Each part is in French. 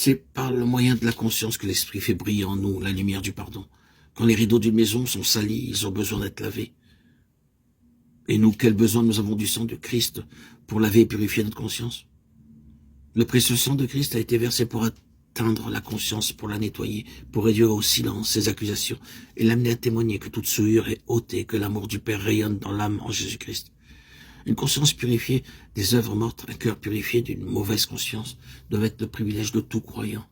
C'est par le moyen de la conscience que l'Esprit fait briller en nous la lumière du pardon. Quand les rideaux d'une maison sont salis, ils ont besoin d'être lavés. Et nous, quel besoin nous avons du sang de Christ pour laver et purifier notre conscience? Le précieux sang de Christ a été versé pour atteindre la conscience, pour la nettoyer, pour réduire au silence ses accusations et l'amener à témoigner que toute souillure est ôtée, que l'amour du Père rayonne dans l'âme en Jésus-Christ. Une conscience purifiée des œuvres mortes, un cœur purifié d'une mauvaise conscience doit être le privilège de tout croyant.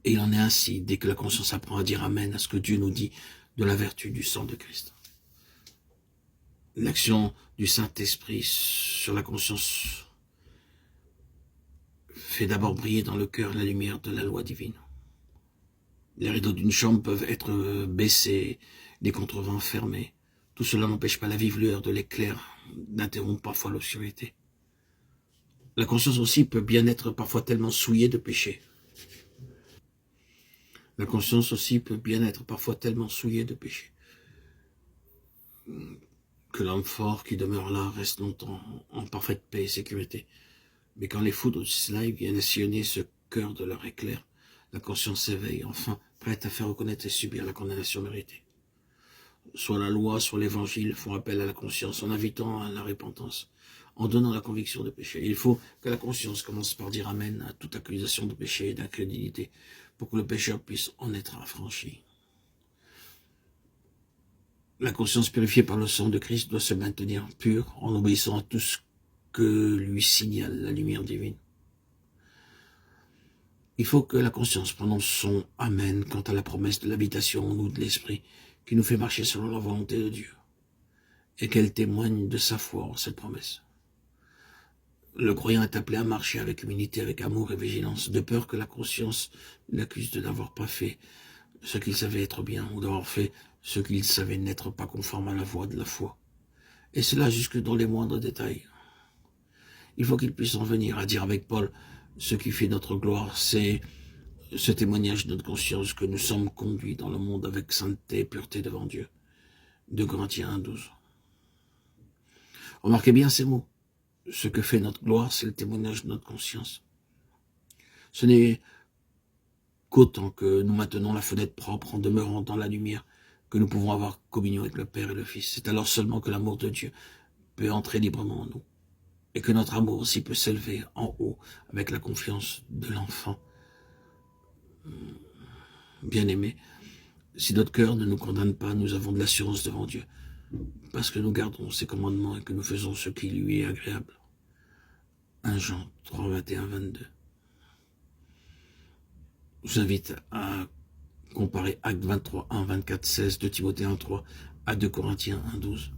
Et il en est ainsi dès que la conscience apprend à dire Amen à ce que Dieu nous dit de la vertu du sang de Christ. L'action du Saint-Esprit sur la conscience fait d'abord briller dans le cœur la lumière de la loi divine. Les rideaux d'une chambre peuvent être baissés, les contrevents fermés. Tout cela n'empêche pas la vive lueur de l'éclair d'interrompre parfois l'obscurité. La conscience aussi peut bien être parfois tellement souillée de péché. La conscience aussi peut bien être parfois tellement souillée de péché que l'homme fort qui demeure là reste longtemps en parfaite paix et sécurité. Mais quand les foudres du soleil viennent sillonner ce cœur de leur éclair, la conscience s'éveille, enfin prête à faire reconnaître et subir la condamnation méritée. Soit la loi, soit l'évangile font appel à la conscience en invitant à la repentance, en donnant la conviction de péché. Il faut que la conscience commence par dire Amen à toute accusation de péché et d'incrédulité, pour que le pécheur puisse en être affranchi. La conscience purifiée par le sang de Christ doit se maintenir pure en obéissant à tout ce que lui signale la lumière divine. Il faut que la conscience prononce son Amen quant à la promesse de l'habitation en nous de l'Esprit qui nous fait marcher selon la volonté de Dieu et qu'elle témoigne de sa foi en cette promesse. Le croyant est appelé à marcher avec humilité, avec amour et vigilance, de peur que la conscience l'accuse de n'avoir pas fait ce qu'il savait être bien ou d'avoir fait ce qu'il savait n'être pas conforme à la voie de la foi. Et cela jusque dans les moindres détails. Il faut qu'il puisse en venir à dire avec Paul, ce qui fait notre gloire, c'est ce témoignage de notre conscience que nous sommes conduits dans le monde avec sainteté et pureté devant Dieu. 2 Corinthiens 1,12. Remarquez bien ces mots. Ce que fait notre gloire, c'est le témoignage de notre conscience. Ce n'est qu'autant que nous maintenons la fenêtre propre en demeurant dans la lumière que nous pouvons avoir communion avec le Père et le Fils. C'est alors seulement que l'amour de Dieu peut entrer librement en nous et que notre amour aussi peut s'élever en haut avec la confiance de l'enfant. Bien-aimé, si notre cœur ne nous condamne pas, nous avons de l'assurance devant Dieu, parce que nous gardons ses commandements et que nous faisons ce qui lui est agréable. 1 Jean 3, 21, 22. Je vous invite à comparer Actes 23, 1, 24, 16, 2 Timothée 1, 3 à 2 Corinthiens 1, 12.